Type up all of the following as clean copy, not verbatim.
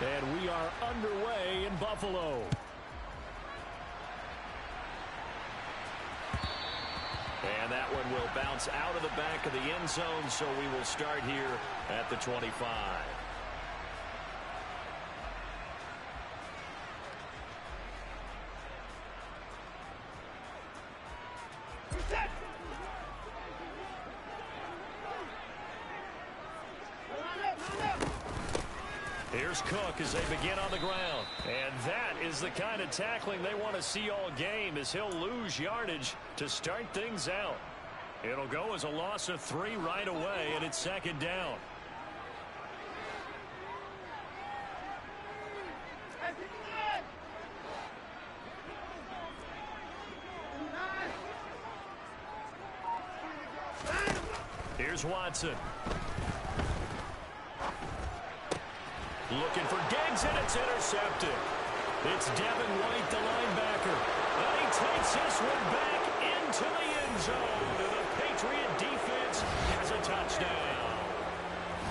And we are underway in Buffalo. And that one will bounce out of the back of the end zone, so we will start here at the 25. Here's Cook as they begin on the ground. And that is the kind of tackling they want to see all game, as he'll lose yardage to start things out. It'll go as a loss of 3 right away, and it's second down. Here's Watson. Looking for Diggs, and it's intercepted. It's Devin White, the linebacker. And he takes this one back into the end zone. And the Patriot defense has a touchdown.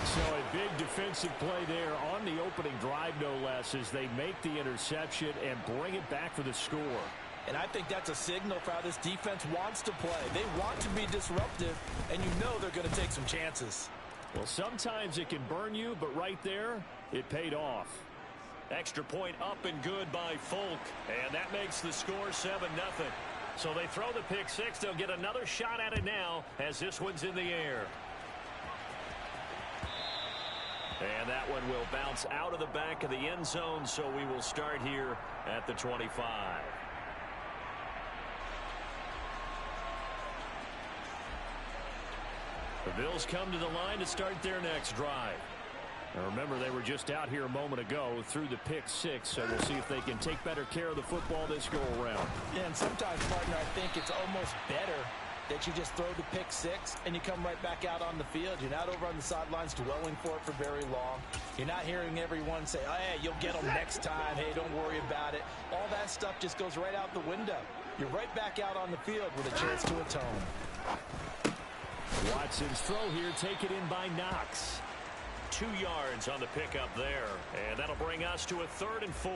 So a big defensive play there on the opening drive, no less, as they make the interception and bring it back for the score. And I think that's a signal for how this defense wants to play. They want to be disruptive, and you know they're going to take some chances. Well, sometimes it can burn you, but right there, it paid off. Extra point up and good by Folk, and that makes the score 7-0. So they throw the pick six. They'll get another shot at it now as this one's in the air. And that one will bounce out of the back of the end zone, so we will start here at the 25. The Bills come to the line to start their next drive. Now remember, they were just out here a moment ago through the pick six, so we'll see if they can take better care of the football this go-around. Yeah, and sometimes, partner, I think it's almost better that you just throw the pick six and you come right back out on the field. You're not over on the sidelines dwelling for it for very long. You're not hearing everyone say, oh, hey, you'll get them next time. Hey, don't worry about it. All that stuff just goes right out the window. You're right back out on the field with a chance to atone. Watson's throw here taken in by Knox. 2 yards on the pickup there, and that'll bring us to a 3rd and 4.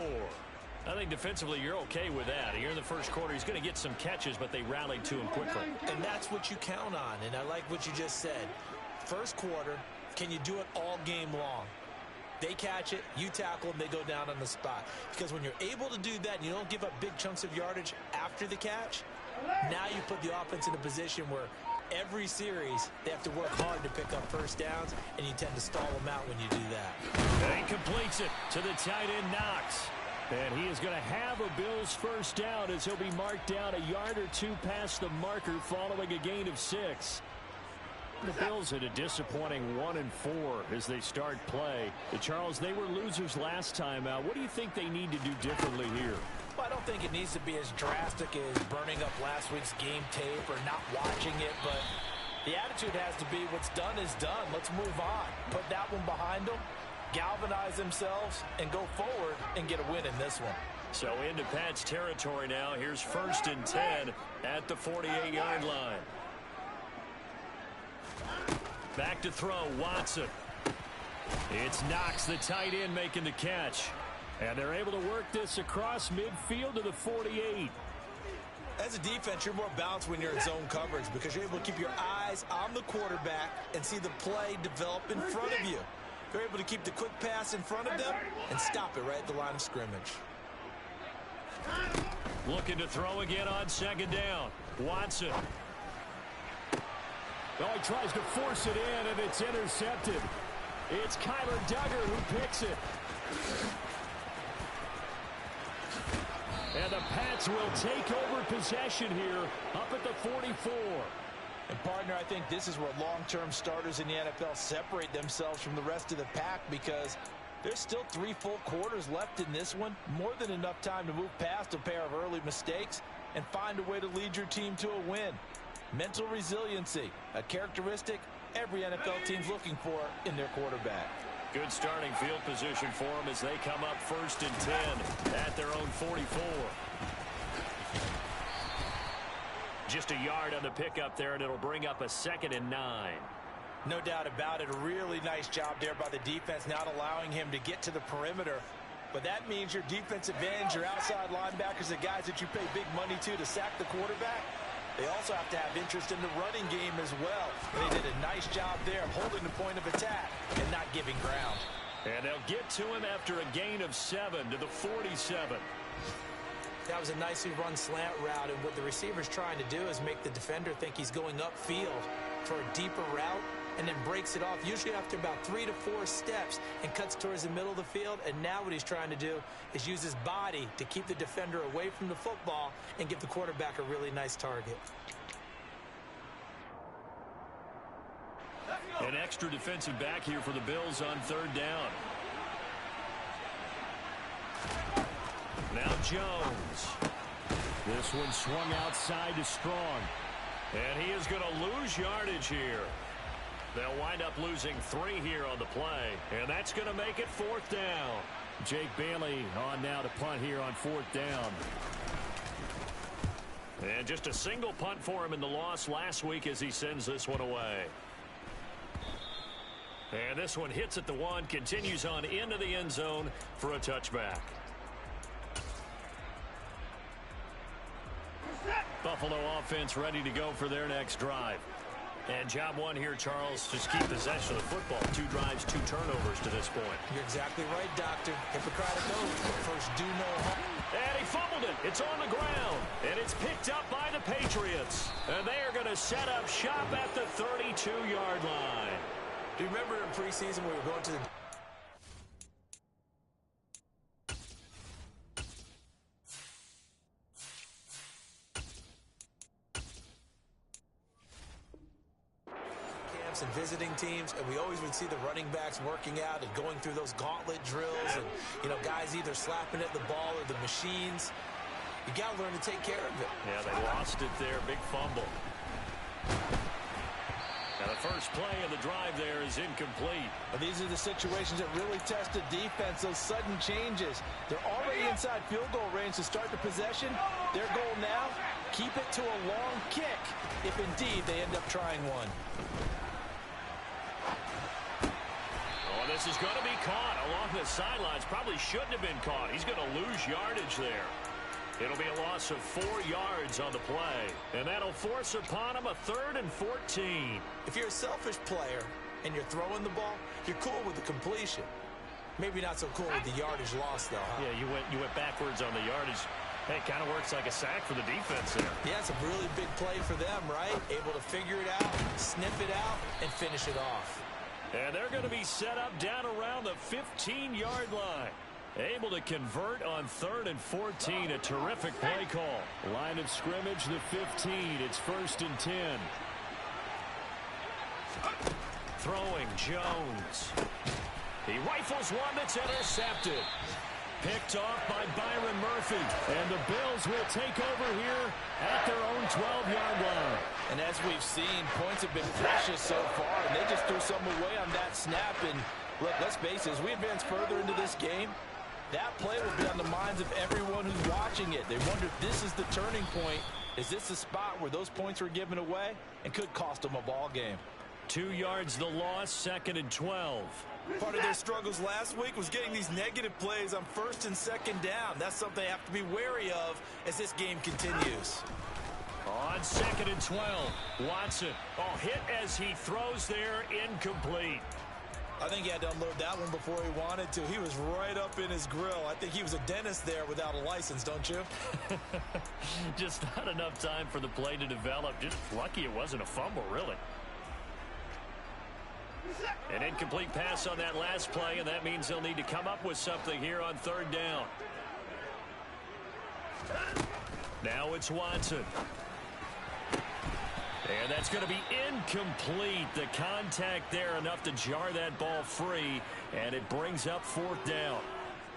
I think defensively you're okay with that. Here in the first quarter, he's going to get some catches, but they rallied to him quickly. And that's what you count on, and I like what you just said. First quarter, can you do it all game long? They catch it, you tackle them, they go down on the spot. Because when you're able to do that and you don't give up big chunks of yardage after the catch, now you put the offense in a position where every series they have to work hard to pick up first downs, and you tend to stall them out when you do that. And he completes it to the tight end, Knox. And he is going to have a Bills first down as he'll be marked down a yard or two past the marker following a gain of 6. The Bills had a disappointing 1-4 as they start play. Charles, they were losers last time out. What do you think they need to do differently here? Well, I don't think it needs to be as drastic as burning up last week's game tape or not watching it, but the attitude has to be what's done is done. Let's move on. Put that one behind them, galvanize themselves, and go forward and get a win in this one. So into Pat's territory now. Here's 1st and 10 at the 48-yard line. Back to throw, Watson. It's Knox, the tight end, making the catch. And they're able to work this across midfield to the 48. As a defense, you're more balanced when you're in zone coverage because you're able to keep your eyes on the quarterback and see the play develop in front of you. You're able to keep the quick pass in front of them and stop it right at the line of scrimmage. Looking to throw again on 2nd down. Watson. Oh, he tries to force it in, and it's intercepted. It's Kyler Duggar who picks it. And the Pats will take over possession here up at the 44. And, partner, I think this is where long-term starters in the NFL separate themselves from the rest of the pack because there's still 3 full quarters left in this one. More than enough time to move past a pair of early mistakes and find a way to lead your team to a win. Mental resiliency, a characteristic every NFL team's looking for in their quarterback. Good starting field position for them as they come up 1st and 10 at their own 44. Just a yard on the pickup there, and it'll bring up a 2nd and 9. No doubt about it. A really nice job there by the defense, not allowing him to get to the perimeter. But that means your defensive ends, your outside linebackers, the guys that you pay big money to sack the quarterback, they also have to have interest in the running game as well. And they did a nice job there of holding the point of attack and not giving ground. And they'll get to him after a gain of 7 to the 47. That was a nicely run slant route, and what the receiver's trying to do is make the defender think he's going upfield for a deeper route, and then breaks it off, usually after about 3 to 4 steps, and cuts towards the middle of the field. And now what he's trying to do is use his body to keep the defender away from the football and give the quarterback a really nice target. An extra defensive back here for the Bills on 3rd down. Now Jones. This one swung outside to Strong. And he is going to lose yardage here. They'll wind up losing 3 here on the play. And that's going to make it 4th down. Jake Bailey on now to punt here on 4th down. And just a single punt for him in the loss last week as he sends this one away. And this one hits at the 1, continues on into the end zone for a touchback. Buffalo offense ready to go for their next drive. And job 1 here, Charles, just keep possession of the football. 2 drives, 2 turnovers to this point. You're exactly right, Doctor. Hippocratic oath. First, do no harm. And he fumbled it. It's on the ground. And it's picked up by the Patriots. And they are going to set up shop at the 32-yard line. Do you remember in preseason we were going to the camps and visiting teams, and we always would see the running backs working out and going through those gauntlet drills, and guys either slapping at the ball or the machines. You got to learn to take care of it. Yeah, they lost it there. Big fumble. Now the first play of the drive there is incomplete. Well, these are the situations that really test the defense, those sudden changes. They're already inside field goal range to start the possession. Their goal now, keep it to a long kick, if indeed they end up trying one. Oh, this is going to be caught along the sidelines. Probably shouldn't have been caught. He's going to lose yardage there. It'll be a loss of 4 yards on the play. And that'll force upon him a 3rd and 14. If you're a selfish player and you're throwing the ball, you're cool with the completion. Maybe not so cool with the yardage loss, though, huh? Yeah, you went backwards on the yardage. Hey, it kind of works like a sack for the defense there. Yeah, it's a really big play for them, right? Able to figure it out, sniff it out, and finish it off. And they're going to be set up down around the 15-yard line. Able to convert on 3rd and 14. A terrific play call. Line of scrimmage, the 15. It's 1st and 10. Throwing Jones. He rifles one that's intercepted. Picked off by Byron Murphy. And the Bills will take over here at their own 12-yard line. And as we've seen, points have been precious so far, and they just threw some away on that snap. And look, let's face it, as we advance further into this game, that play will be on the minds of everyone who's watching it. They wonder if this is the turning point. Is this the spot where those points were given away and could cost them a ball game? 2 yards the loss, 2nd and 12. Part of their struggles last week was getting these negative plays on 1st and 2nd down. That's something they have to be wary of as this game continues. On 2nd and 12, Watson. Oh, hit as he throws there, incomplete. I think he had to unload that one before he wanted to. He was right up in his grill. I think he was a dentist there without a license, don't you? Just not enough time for the play to develop. Just lucky it wasn't a fumble, really. An incomplete pass on that last play, and that means they'll need to come up with something here on 3rd down. Now it's Watson. And that's going to be incomplete. The contact there enough to jar that ball free, and it brings up 4th down.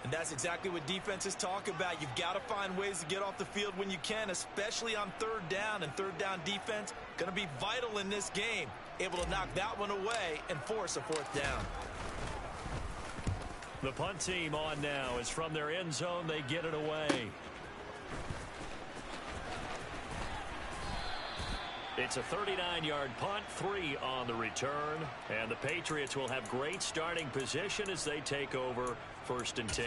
And that's exactly what defenses talk about. You've got to find ways to get off the field when you can, especially on 3rd down. And 3rd down defense going to be vital in this game. Able to knock that one away and force a 4th down. The punt team on now is from their end zone. They get it away. It's a 39-yard punt, 3 on the return. And the Patriots will have great starting position as they take over 1st and 10.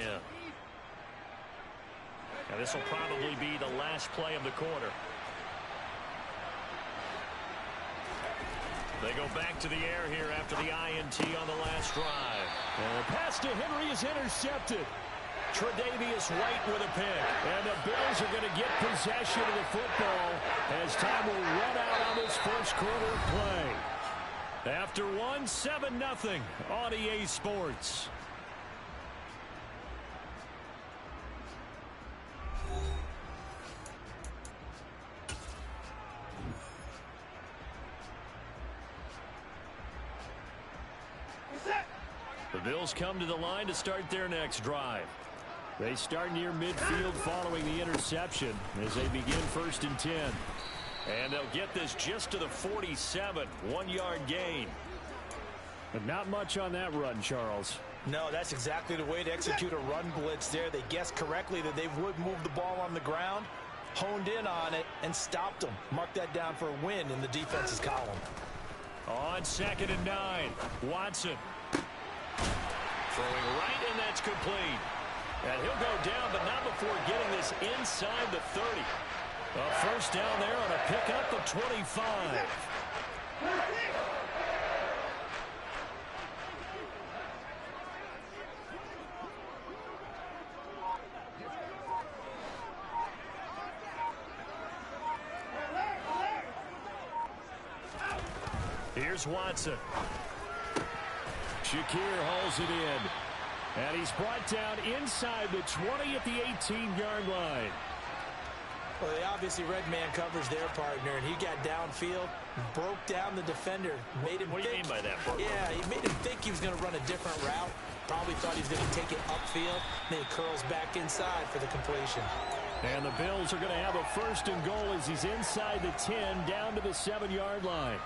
Now this will probably be the last play of the quarter. They go back to the air here after the INT on the last drive. And the pass to Henry is intercepted. Tre'Davious White with a pick. And the Bills are going to get possession of the football as time will run out on this first quarter of play. After 7-0 on EA Sports. The Bills come to the line to start their next drive. They start near midfield following the interception as they begin 1st and 10. And they'll get this just to the 47, 1-yard gain. But not much on that run, Charles. No, that's exactly the way to execute a run blitz there. They guessed correctly that they would move the ball on the ground, honed in on it, and stopped them. Mark that down for a win in the defense's column. On 2nd and 9, Watson. Throwing right, and that's complete. And he'll go down, but not before getting this inside the 30. A first down there on a pickup of 25. Here's Watson. Shakir hauls it in. And he's brought down inside the 20 at the 18-yard line. Well, they obviously read man coverage their partner, and he got downfield, broke down the defender, made him What do you mean by that, bro? Yeah, he made him think he was going to run a different route. Probably thought he was going to take it upfield. Then he curls back inside for the completion. And the Bills are going to have a 1st and goal as he's inside the 10 down to the 7-yard line.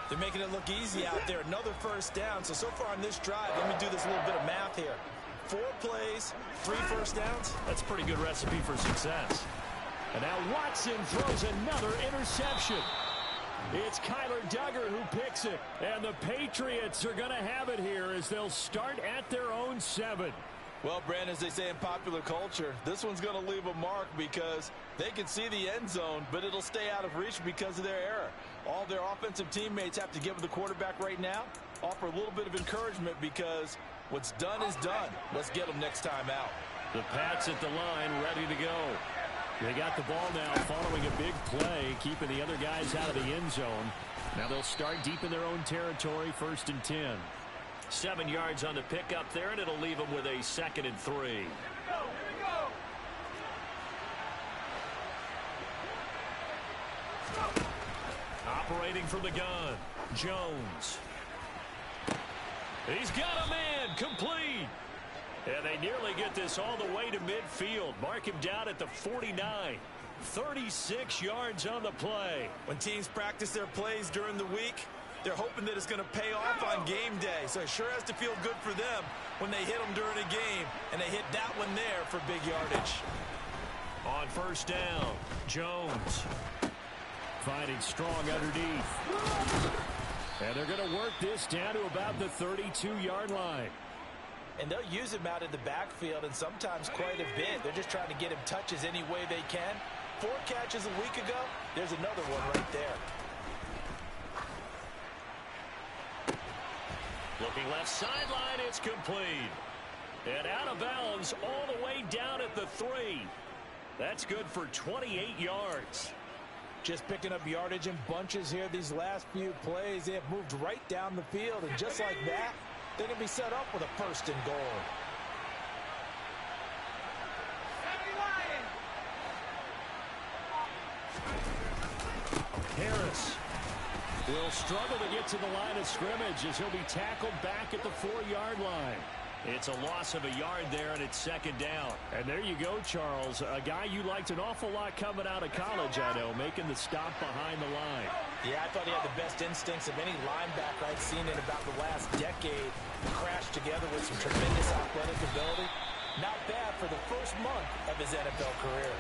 They're making it look easy out there. Another first down. So far on this drive, let me do this little bit of math here. 4 plays, 3 first downs. That's a pretty good recipe for success. And now Watson throws another interception. It's Kyler Duggar who picks it. And the Patriots are going to have it here as they'll start at their own 7. Well, Brandon, as they say in popular culture, this one's going to leave a mark because they can see the end zone, but it'll stay out of reach because of their error. All their offensive teammates have to give the quarterback right now, offer a little bit of encouragement because what's done is done. Let's get them next time out. The Pats at the line, ready to go. They got the ball now following a big play, keeping the other guys out of the end zone. Now they'll start deep in their own territory, 1st and 10. 7 yards on the pickup there, and it'll leave them with a 2nd and 3. Operating from the gun, Jones. He's got a man, complete. And they nearly get this all the way to midfield. Mark him down at the 49. 36 yards on the play. When teams practice their plays during the week, they're hoping that it's going to pay off on game day. So it sure has to feel good for them when they hit them during a game. And they hit that one there for big yardage. On 1st down, Jones. Finding strong underneath. And they're going to work this down to about the 32-yard line. And they'll use him out in the backfield and sometimes quite a bit. They're just trying to get him touches any way they can. 4 catches a week ago. There's another one right there. Looking left sideline, it's complete. And out of bounds all the way down at the 3. That's good for 28 yards. Just picking up yardage in bunches here these last few plays. They have moved right down the field, and just like that, they're going to be set up with a 1st and goal. Harris will struggle to get to the line of scrimmage as he'll be tackled back at the 4-yard line. It's a loss of a yard there, and it's 2nd down. And there you go, Charles. A guy you liked an awful lot coming out of college, I know, making the stop behind the line. Yeah, I thought he had the best instincts of any linebacker I'd seen in about the last decade. Crashed together with some tremendous athletic ability. Not bad for the first month of his NFL career.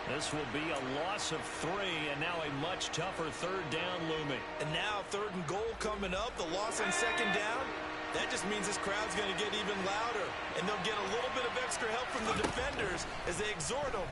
This will be a loss of 3, and now a much tougher third down looming. And now 3rd and goal coming up. The loss on 2nd down. That just means this crowd's going to get even louder. And they'll get a little bit of extra help from the defenders as they exhort them